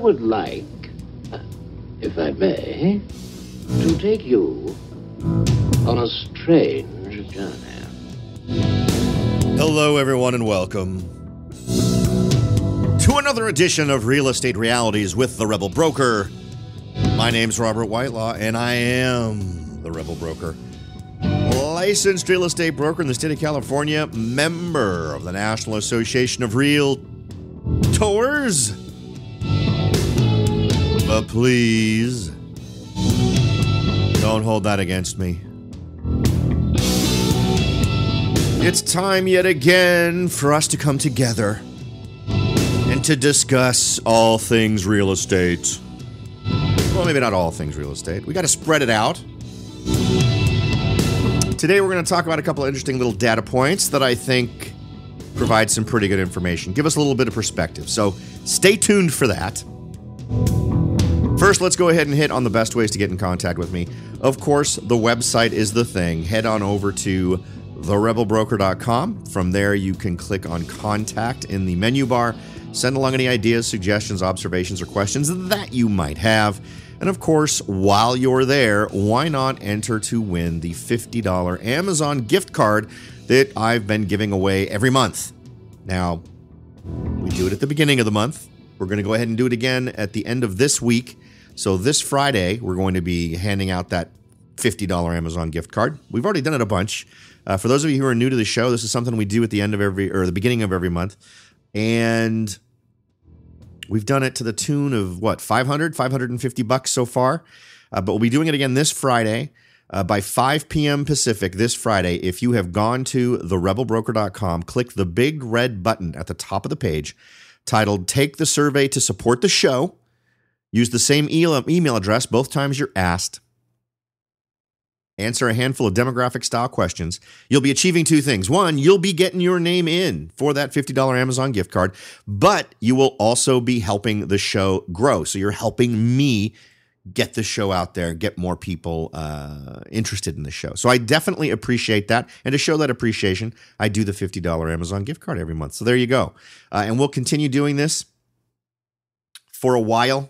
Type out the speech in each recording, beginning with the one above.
would like, if I may, to take you on a strange journey. Hello, everyone, and welcome to another edition of Real Estate Realities with the Rebel Broker. My name's Robert Whitelaw, and I am the Rebel Broker. Licensed real estate broker in the state of California, member of the National Association of Realtors. But please, don't hold that against me. It's time yet again for us to come together and to discuss all things real estate. Well, maybe not all things real estate. We got to spread it out. Today we're going to talk about a couple of interesting little data points that I think provide some pretty good information. Give us a little bit of perspective. So stay tuned for that. First, let's go ahead and hit on the best ways to get in contact with me. Of course, the website is the thing. Head on over to therebelbroker.com. From there, you can click on Contact in the menu bar. Send along any ideas, suggestions, observations, or questions that you might have. And of course, while you're there, why not enter to win the $50 Amazon gift card that I've been giving away every month. Now, we do it at the beginning of the month. We're going to go ahead and do it again at the end of this week. So this Friday, we're going to be handing out that $50 Amazon gift card. We've already done it a bunch. For those of you who are new to the show, this is something we do at the end of the beginning of every month. And we've done it to the tune of, $550 so far. But we'll be doing it again this Friday by 5 p.m. Pacific this Friday. If you have gone to therebelbroker.com, click the big red button at the top of the page titled Take the Survey to Support the Show. Use the same email address both times you're asked. Answer a handful of demographic-style questions. You'll be achieving two things. One, you'll be getting your name in for that $50 Amazon gift card, but you will also be helping the show grow. So you're helping me get the show out there, get more people interested in the show. So I definitely appreciate that. And to show that appreciation, I do the $50 Amazon gift card every month. So there you go. And we'll continue doing this for a while.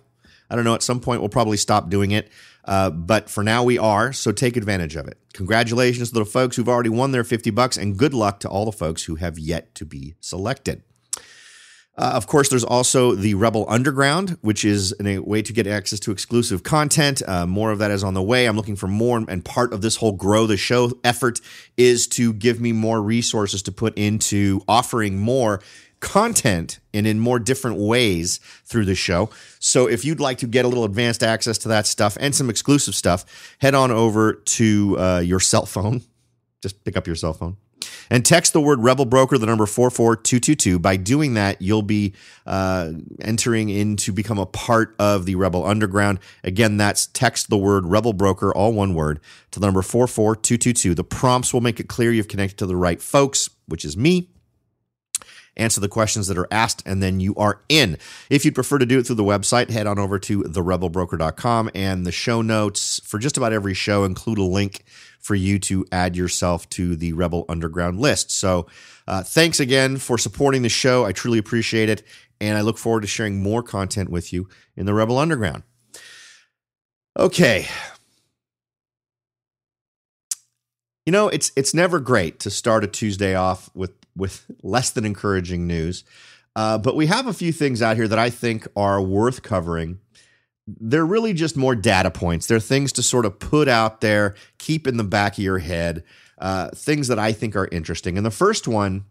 I don't know, at some point we'll probably stop doing it. But for now we are, so take advantage of it. Congratulations to the folks who've already won their $50, and good luck to all the folks who have yet to be selected. Of course, there's also the Rebel Underground, which is a way to get access to exclusive content. More of that is on the way. I'm looking for more, and part of this whole Grow the Show effort is to give me more resources to put into offering more content and in more different ways through the show. So if you'd like to get a little advanced access to that stuff and some exclusive stuff, head on over to your cell phone. Just pick up your cell phone and text the word Rebel Broker, the number 44222. By doing that, you'll be entering in to become a part of the Rebel Underground. Again, that's text the word Rebel Broker, all one word, to the number 44222. The prompts will make it clear you've connected to the right folks, which is me. Answer the questions that are asked, and then you are in. If you'd prefer to do it through the website, head on over to therebelbroker.com, and the show notes for just about every show include a link for you to add yourself to the Rebel Underground list. So thanks again for supporting the show. I truly appreciate it, and I look forward to sharing more content with you in the Rebel Underground. Okay. You know, it's never great to start a Tuesday off with less than encouraging news. But we have a few things out here that I think are worth covering. They're really just more data points. They're things to sort of put out there, keep in the back of your head, things that I think are interesting. And the first one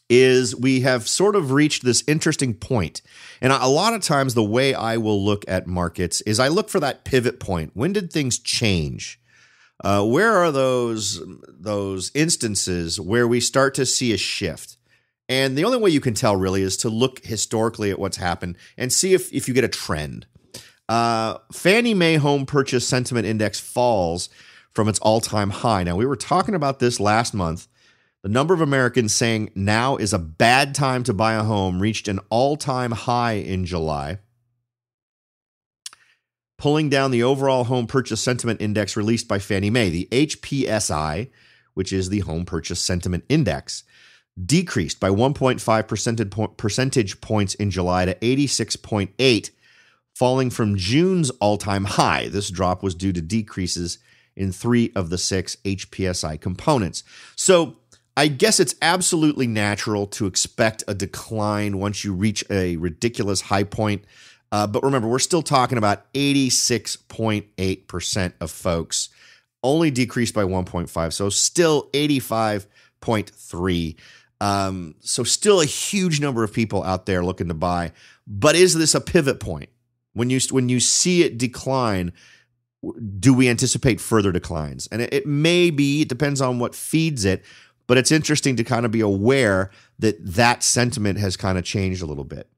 is we have sort of reached this interesting point. And a lot of times the way I will look at markets is I look for that pivot point. When did things change? Where are those instances where we start to see a shift? And the only way you can tell really is to look historically at what's happened and see if you get a trend. Fannie Mae Home Purchase Sentiment Index falls from its all-time high. Now, we were talking about this last month. The number of Americans saying now is a bad time to buy a home reached an all-time high in July, pulling down the overall home purchase sentiment index released by Fannie Mae, the HPSI, which is the home purchase sentiment index. decreased by 1.5 percentage points in July to 86.8, falling from June's all-time high. This drop was due to decreases in 3 of the 6 HPSI components. So I guess it's absolutely natural to expect a decline once you reach a ridiculous high point. But remember, we're still talking about 86.8% of folks only decreased by 1.5. So still 85.3. So still a huge number of people out there looking to buy. But is this a pivot point? When you see it decline, do we anticipate further declines? And it may be, it depends on what feeds it, but it's interesting to kind of be aware that sentiment has kind of changed a little bit.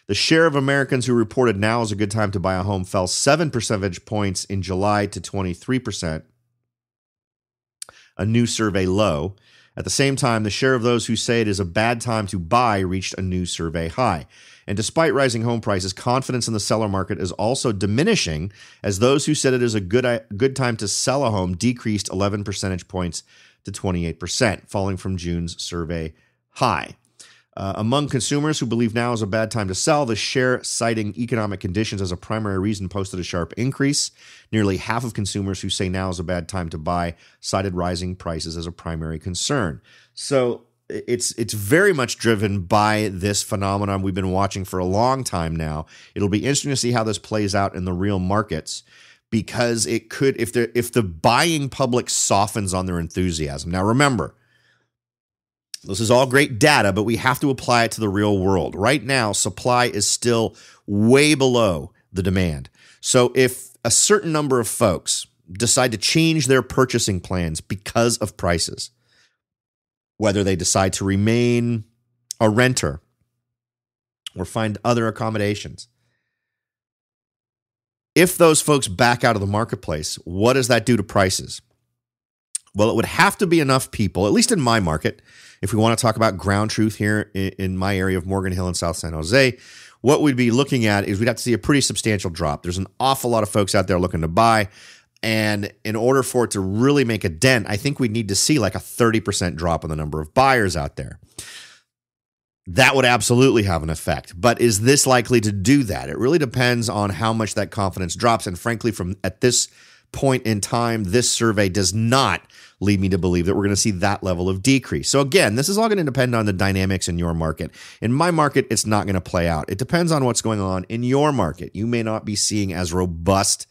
The share of Americans who reported now is a good time to buy a home fell 7 percentage points in July to 23%, a new survey low. At the same time, the share of those who say it is a bad time to buy reached a new survey high. And despite rising home prices, confidence in the seller market is also diminishing, as those who said it is a good time to sell a home decreased 11 percentage points to 28%, falling from June's survey high. Among consumers who believe now is a bad time to sell, the share citing economic conditions as a primary reason posted a sharp increase. Nearly half of consumers who say now is a bad time to buy cited rising prices as a primary concern. So it's very much driven by this phenomenon we've been watching for a long time now. It'll be interesting to see how this plays out in the real markets, because it could, if the buying public softens on their enthusiasm. Now remember, this is all great data, but we have to apply it to the real world. Right now, supply is still way below the demand. So if a certain number of folks decide to change their purchasing plans because of prices, whether they decide to remain a renter or find other accommodations, if those folks back out of the marketplace, what does that do to prices? Well, it would have to be enough people, at least in my market, if we want to talk about ground truth here in my area of Morgan Hill and South San Jose, what we'd be looking at is we'd have to see a pretty substantial drop. There's an awful lot of folks out there looking to buy. And in order for it to really make a dent, I think we'd need to see like a 30% drop in the number of buyers out there. That would absolutely have an effect. But is this likely to do that? It really depends on how much that confidence drops. And frankly, from at this point in time, this survey does not lead me to believe that we're going to see that level of decrease. So again, this is all going to depend on the dynamics in your market. In my market, it's not going to play out. It depends on what's going on in your market. You may not be seeing as robust,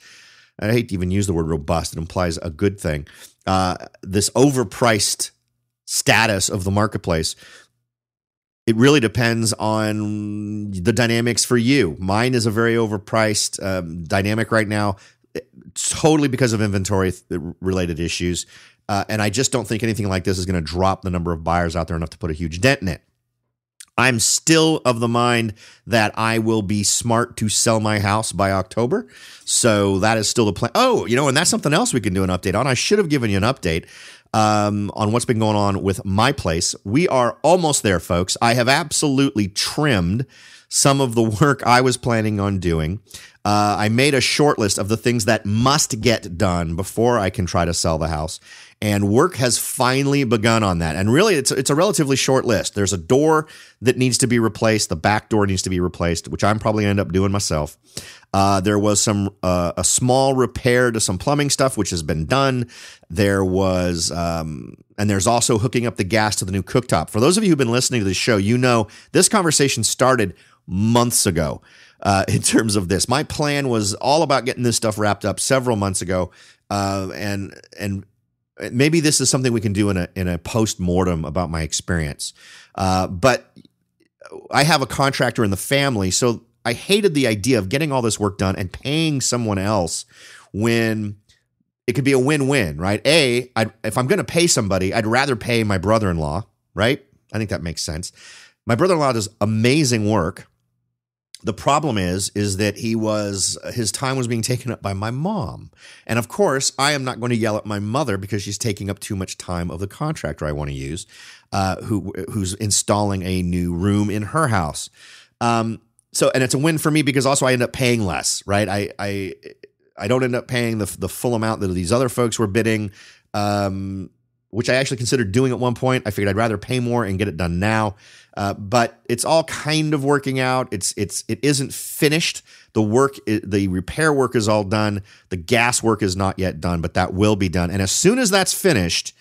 I hate to even use the word robust, it implies a good thing, this overpriced status of the marketplace. It really depends on the dynamics for you. Mine is a very overpriced dynamic right now, totally because of inventory related issues. And I just don't think anything like this is going to drop the number of buyers out there enough to put a huge dent in it. I'm still of the mind that I will be smart to sell my house by October. So that is still the plan. Oh, and that's something else we can do an update on. I should have given you an update on what's been going on with my place. We are almost there, folks. I have absolutely trimmed some of the work I was planning on doing. I made a short list of the things that must get done before I can try to sell the house. And work has finally begun on that. And really, it's a relatively short list. There's a door that needs to be replaced. The back door needs to be replaced, which I'm probably end up doing myself. There was a small repair to some plumbing stuff, which has been done. There was, and there's also hooking up the gas to the new cooktop. For those of you who've been listening to the show, you know this conversation started months ago. In terms of this, my plan was all about getting this stuff wrapped up several months ago, and maybe this is something we can do in a post-mortem about my experience. But I have a contractor in the family, so I hated the idea of getting all this work done and paying someone else when it could be a win-win, right? If I'm going to pay somebody, I'd rather pay my brother-in-law, right? I think that makes sense. My brother-in-law does amazing work. The problem is that his time was being taken up by my mom. And of course, I am not going to yell at my mother because she's taking up too much time of the contractor I want to use, who's installing a new room in her house. And it's a win for me because also I end up paying less, right? I don't end up paying the full amount that these other folks were bidding. which I actually considered doing at one point. I figured I'd rather pay more and get it done now. But it's all kind of working out. It isn't finished. The repair work is all done. The gas work is not yet done, but that will be done. And as soon as that's finished,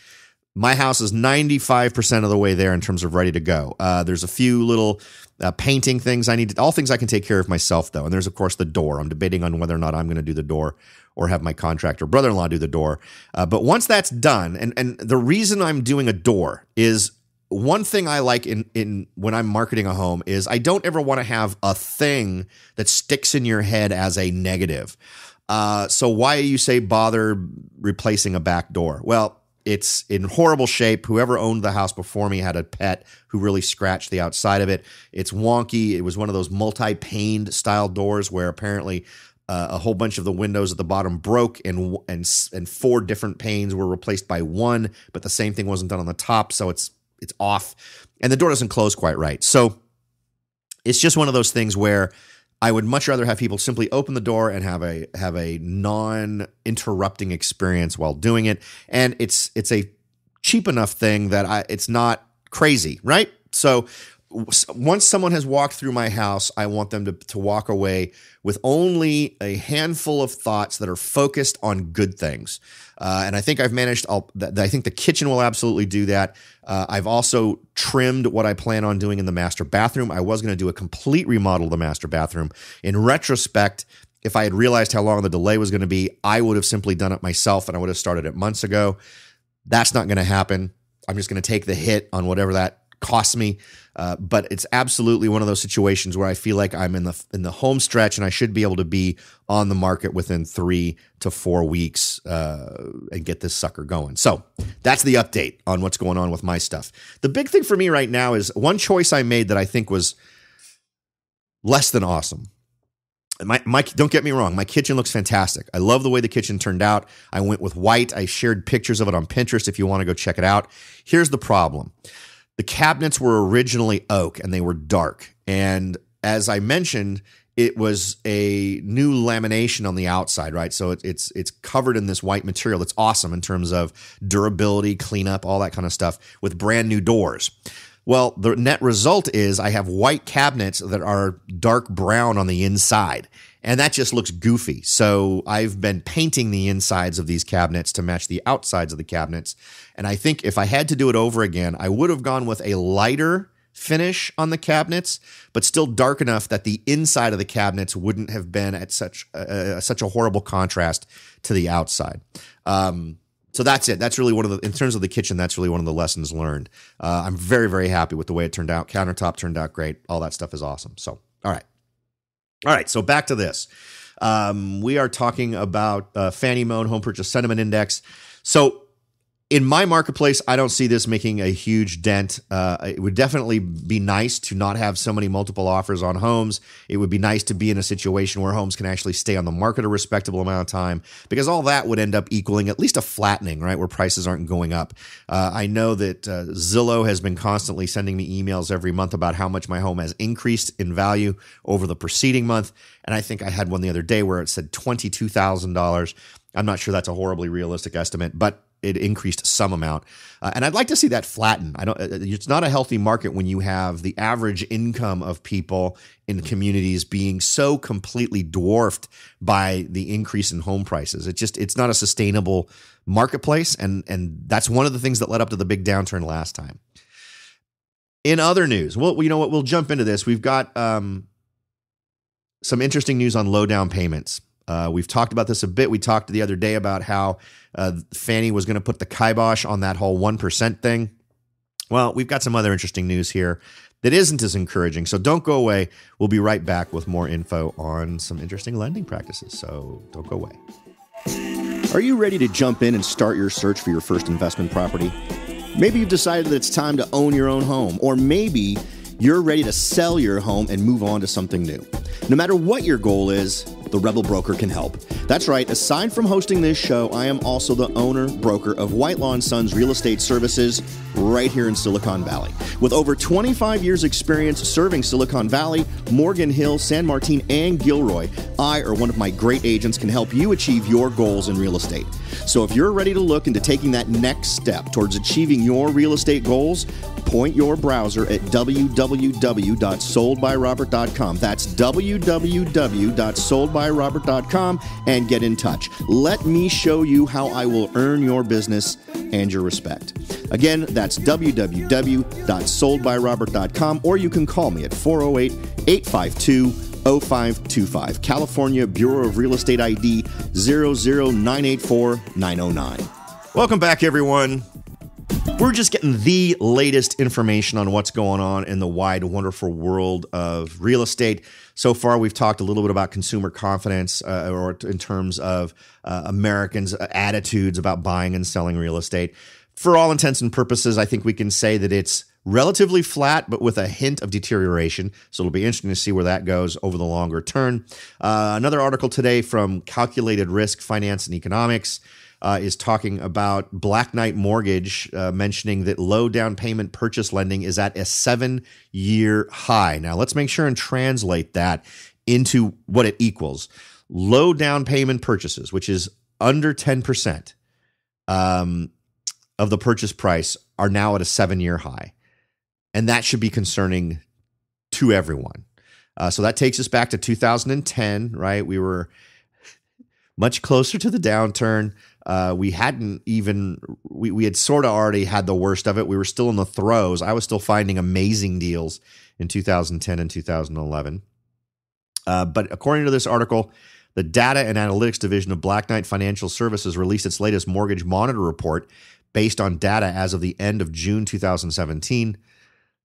my house is 95% of the way there in terms of ready to go. There's a few little painting things all things I can take care of myself, though. And there's, of course, the door. I'm debating on whether or not I'm going to do the door or have my contractor brother-in-law do the door. But once that's done, and the reason I'm doing a door is one thing I like in when I'm marketing a home is I don't ever want to have a thing that sticks in your head as a negative. So why you say bother replacing a back door? Well, it's in horrible shape. Whoever owned the house before me had a pet who really scratched the outside of it. It's wonky. It was one of those multi-paned style doors where apparently a whole bunch of the windows at the bottom broke and 4 different panes were replaced by one, but the same thing wasn't done on the top, so it's off, and the door doesn't close quite right. So it's just one of those things where I would much rather have people simply open the door and have a non-interrupting experience while doing it. And it's a cheap enough thing that it's not crazy, right? So once someone has walked through my house, I want them to walk away with only a handful of thoughts that are focused on good things. And I think I've managed, I think the kitchen will absolutely do that. I've also trimmed what I plan on doing in the master bathroom. I was going to do a complete remodel of the master bathroom. In retrospect, if I had realized how long the delay was going to be, I would have simply done it myself and I would have started it months ago. That's not going to happen. I'm just going to take the hit on whatever that costs me. But it's absolutely one of those situations where I feel like I'm in the home stretch and I should be able to be on the market within 3 to 4 weeks and get this sucker going. So that's the update on what's going on with my stuff. The big thing for me right now is one choice I made that I think was less than awesome. Don't get me wrong, my kitchen looks fantastic. I love the way the kitchen turned out. I went with white. I shared pictures of it on Pinterest if you want to go check it out. Here's the problem. The cabinets were originally oak and they were dark. And as I mentioned, it was a new lamination on the outside, right? So it's covered in this white material that's awesome in terms of durability, cleanup, all that kind of stuff with brand new doors. Well, the net result is I have white cabinets that are dark brown on the inside, and that just looks goofy. So I've been painting the insides of these cabinets to match the outsides of the cabinets. And I think if I had to do it over again, I would have gone with a lighter finish on the cabinets, but still dark enough that the inside of the cabinets wouldn't have been at such a horrible contrast to the outside. So that's it. That's really in terms of the kitchen, that's really one of the lessons learned. I'm very, very happy with the way it turned out. Countertop turned out great. All that stuff is awesome. So, all right. So back to this. We are talking about Fannie Mae Home Purchase Sentiment Index. So in my marketplace, I don't see this making a huge dent. It would definitely be nice to not have so many multiple offers on homes. It would be nice to be in a situation where homes can actually stay on the market a respectable amount of time, because all that would end up equaling at least a flattening, right, where prices aren't going up. I know that Zillow has been constantly sending me emails every month about how much my home has increased in value over the preceding month. And I think I had one the other day where it said $22,000. I'm not sure that's a horribly realistic estimate, but it increased some amount. And I'd like to see that flatten. It's not a healthy market when you have the average income of people in communities being so completely dwarfed by the increase in home prices. It's not a sustainable marketplace. And that's one of the things that led up to the big downturn last time. In other news, well, you know what? We'll jump into this. We've got some interesting news on low down payments. We've talked about this a bit. We talked the other day about how Fannie was going to put the kibosh on that whole 1% thing. Well, we've got some other interesting news here that isn't as encouraging. So don't go away. We'll be right back with more info on some interesting lending practices. So don't go away. Are you ready to jump in and start your search for your first investment property? Maybe you've decided that it's time to own your own home, or maybe you're ready to sell your home and move on to something new. No matter what your goal is, the Rebel Broker can help. That's right, aside from hosting this show, I am also the owner, broker of Whitelaw & Sons Real Estate Services right here in Silicon Valley. With over 25 years experience serving Silicon Valley, Morgan Hill, San Martin, and Gilroy, I or one of my great agents can help you achieve your goals in real estate. So if you're ready to look into taking that next step towards achieving your real estate goals, point your browser at www.soldbyrobert.com. That's www.soldbyrobert.com and get in touch. Let me show you how I will earn your business and your respect. Again, that's www.soldbyrobert.com, or you can call me at 408-852-0525. California Bureau of Real Estate ID 00984-909. Welcome back, everyone. We're just getting the latest information on what's going on in the wide, wonderful world of real estate. So far, we've talked a little bit about consumer confidence, or in terms of Americans' attitudes about buying and selling real estate. For all intents and purposes, I think we can say that it's relatively flat, but with a hint of deterioration. So it'll be interesting to see where that goes over the longer term. Another article today from Calculated Risk, Finance and Economics is talking about Black Knight Mortgage, mentioning that low down payment purchase lending is at a 7-year high. Now, let's make sure and translate that into what it equals. Low down payment purchases, which is under 10% of the purchase price, are now at a 7-year high. And that should be concerning to everyone. So that takes us back to 2010, right? We were much closer to the downturn. We hadn't even, we had sort of already had the worst of it. We were still in the throes. I was still finding amazing deals in 2010 and 2011. But according to this article, the Data and Analytics Division of Black Knight Financial Services released its latest Mortgage Monitor report based on data as of the end of June 2017.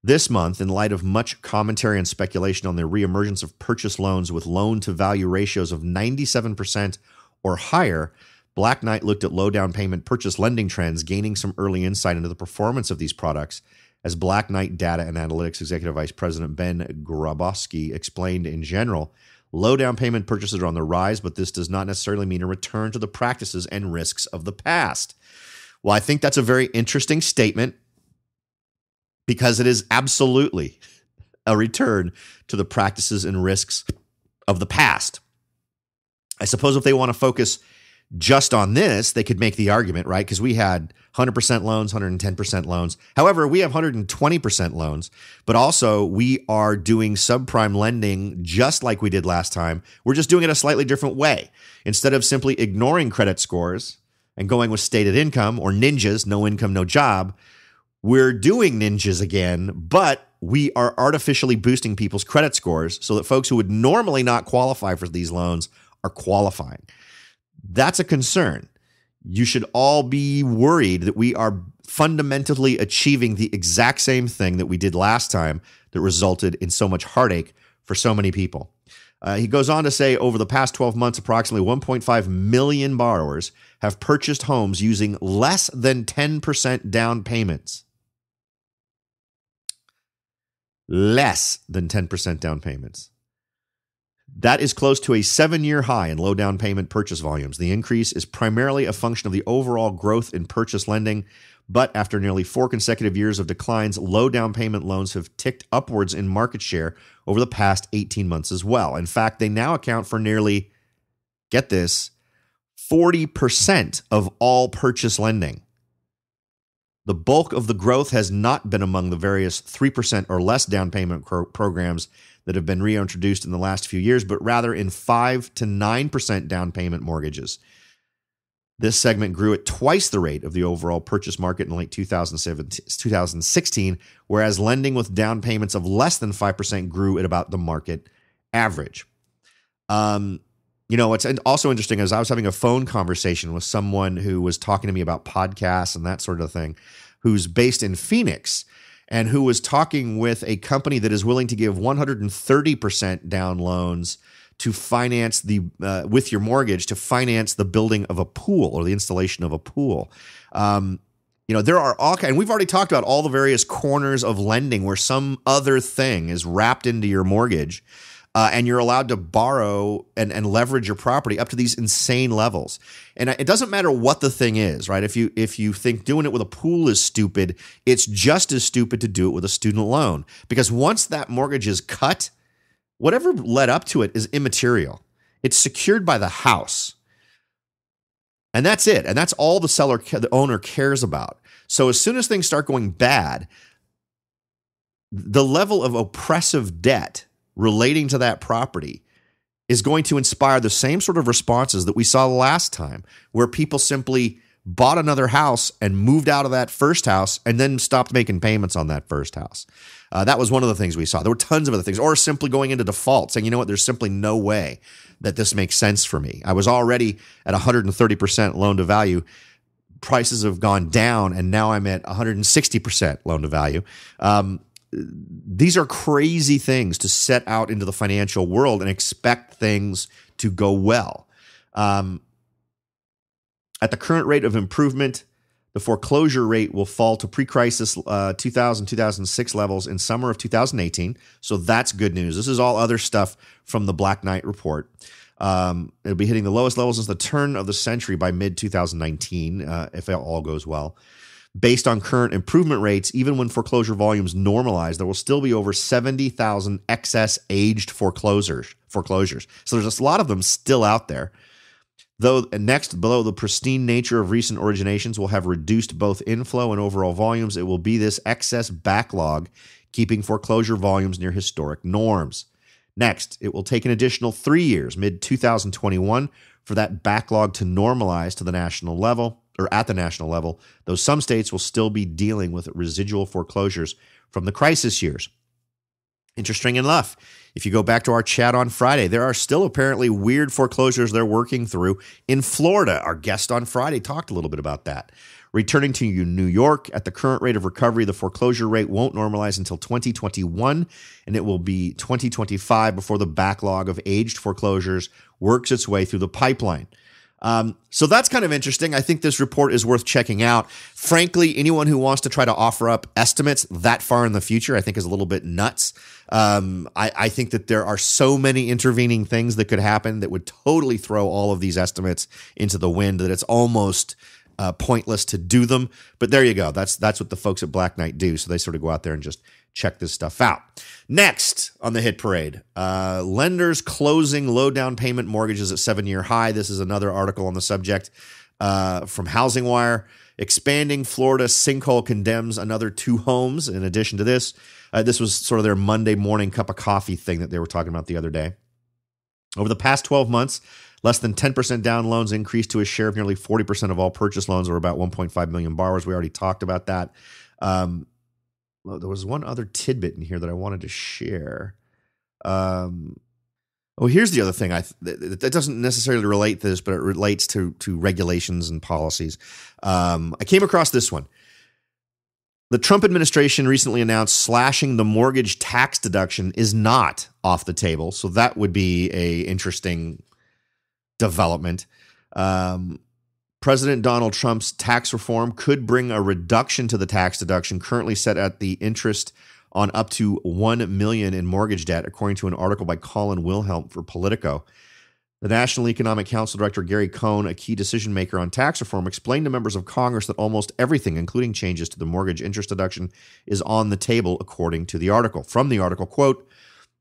This month, in light of much commentary and speculation on the reemergence of purchase loans with loan-to-value ratios of 97% or higher, Black Knight looked at low down payment purchase lending trends, gaining some early insight into the performance of these products. As Black Knight Data and Analytics Executive Vice President Ben Grabowski explained, in general, low down payment purchases are on the rise, but this does not necessarily mean a return to the practices and risks of the past. Well, I think that's a very interesting statement, because it is absolutely a return to the practices and risks of the past. I suppose if they want to focus just on this, they could make the argument, right? Because we had 100% loans, 110% loans. However, we have 120% loans, but also we are doing subprime lending just like we did last time. We're just doing it a slightly different way. Instead of simply ignoring credit scores and going with stated income, or ninjas, no income, no job, we're doing ninjas again, but we are artificially boosting people's credit scores so that folks who would normally not qualify for these loans are qualifying. That's a concern. You should all be worried that we are fundamentally achieving the exact same thing that we did last time that resulted in so much heartache for so many people. He goes on to say, over the past 12 months, approximately 1.5 million borrowers have purchased homes using less than 10% down payments. Less than 10% down payments. That is close to a 7-year high in low down payment purchase volumes. The increase is primarily a function of the overall growth in purchase lending, but after nearly 4 consecutive years of declines, low down payment loans have ticked upwards in market share over the past 18 months as well. In fact, they now account for nearly, get this, 40% of all purchase lending. The bulk of the growth has not been among the various 3% or less down payment programs that have been reintroduced in the last few years, but rather in 5 to 9% down payment mortgages. This segment grew at twice the rate of the overall purchase market in late 2016, whereas lending with down payments of less than 5% grew at about the market average. What's also interesting is I was having a phone conversation with someone who was talking to me about podcasts and that sort of thing, who's based in Phoenix, and who was talking with a company that is willing to give 130% down loans to finance with your mortgage, to finance the building of a pool or the installation of a pool. There are all kinds, and we've already talked about all the various corners of lending where some other thing is wrapped into your mortgage. And you're allowed to borrow and leverage your property up to these insane levels. And it doesn't matter what the thing is, right? If you think doing it with a pool is stupid, it's just as stupid to do it with a student loan. Because once that mortgage is cut, whatever led up to it is immaterial. It's secured by the house. And that's it. And that's all the owner cares about. So as soon as things start going bad, the level of oppressive debt relating to that property is going to inspire the same sort of responses that we saw last time, where people simply bought another house and moved out of that first house and then stopped making payments on that first house. That was one of the things we saw. There were tons of other things, or simply going into default, saying, you know what, there's simply no way that this makes sense for me. I was already at 130% loan to value. Prices have gone down, and now I'm at 160% loan to value. These are crazy things to set out into the financial world and expect things to go well. At the current rate of improvement, the foreclosure rate will fall to pre-crisis 2006 levels in summer of 2018. So that's good news. This is all other stuff from the Black Knight report. It'll be hitting the lowest levels since the turn of the century by mid-2019, if it all goes well. Based on current improvement rates, even when foreclosure volumes normalize, there will still be over 70,000 excess aged foreclosures. So there's a lot of them still out there. Though next, below the pristine nature of recent originations will have reduced both inflow and overall volumes, it will be this excess backlog keeping foreclosure volumes near historic norms. Next, it will take an additional 3 years, mid-2021, for that backlog to normalize to the national level, or at the national level, though some states will still be dealing with residual foreclosures from the crisis years. Interesting enough, if you go back to our chat on Friday, there are still apparently weird foreclosures they're working through in Florida. Our guest on Friday talked a little bit about that. Returning to New York, at the current rate of recovery, the foreclosure rate won't normalize until 2021, and it will be 2025 before the backlog of aged foreclosures works its way through the pipeline. So that's kind of interesting. I think this report is worth checking out. Frankly, anyone who wants to try to offer up estimates that far in the future, I think is a little bit nuts. I think that there are so many intervening things that could happen that would totally throw all of these estimates into the wind that it's almost pointless to do them. But there you go. That's what the folks at Black Knight do. So they sort of go out there and just check this stuff out. Next on the hit parade, lenders closing low down payment mortgages at 7-year high. This is another article on the subject from Housing Wire. Expanding Florida sinkhole condemns another 2 homes. In addition to this, this was sort of their Monday morning cup of coffee thing that they were talking about the other day. Over the past 12 months, less than 10% down loans increased to a share of nearly 40% of all purchase loans, or about 1.5 million borrowers. We already talked about that. There was one other tidbit in here that I wanted to share. Here's the other thing. That doesn't necessarily relate to this, but it relates to regulations and policies. I came across this one. The Trump administration recently announced slashing the mortgage tax deduction is not off the table. So that would be an interesting development. President Donald Trump's tax reform could bring a reduction to the tax deduction currently set at the interest on up to $1 million in mortgage debt, according to an article by Colin Wilhelm for Politico. The National Economic Council Director Gary Cohn, a key decision maker on tax reform, explained to members of Congress that almost everything, including changes to the mortgage interest deduction, is on the table, according to the article. From the article, quote,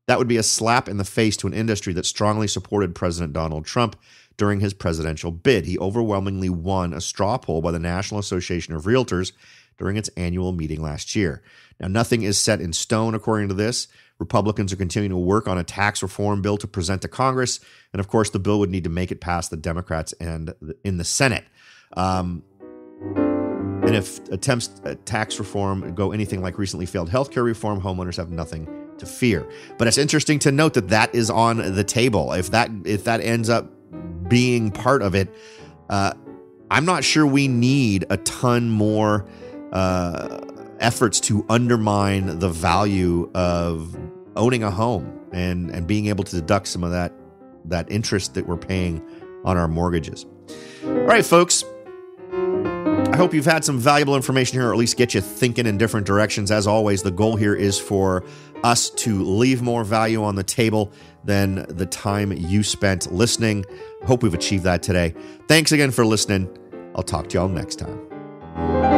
"That would be a slap in the face to an industry that strongly supported President Donald Trump during his presidential bid. He overwhelmingly won a straw poll by the National Association of Realtors during its annual meeting last year. Now, nothing is set in stone, according to this. Republicans are continuing to work on a tax reform bill to present to Congress. And of course, the bill would need to make it past the Democrats and in the Senate. And if attempts at tax reform go anything like recently failed healthcare reform, homeowners have nothing to fear. But it's interesting to note that that is on the table. If that ends up being part of it, I'm not sure we need a ton more efforts to undermine the value of owning a home and being able to deduct some of that interest that we're paying on our mortgages. All right, folks. I hope you've had some valuable information here, or at least get you thinking in different directions. As always, the goal here is for us to leave more value on the table than the time you spent listening. Hope we've achieved that today. Thanks again for listening. I'll talk to y'all next time.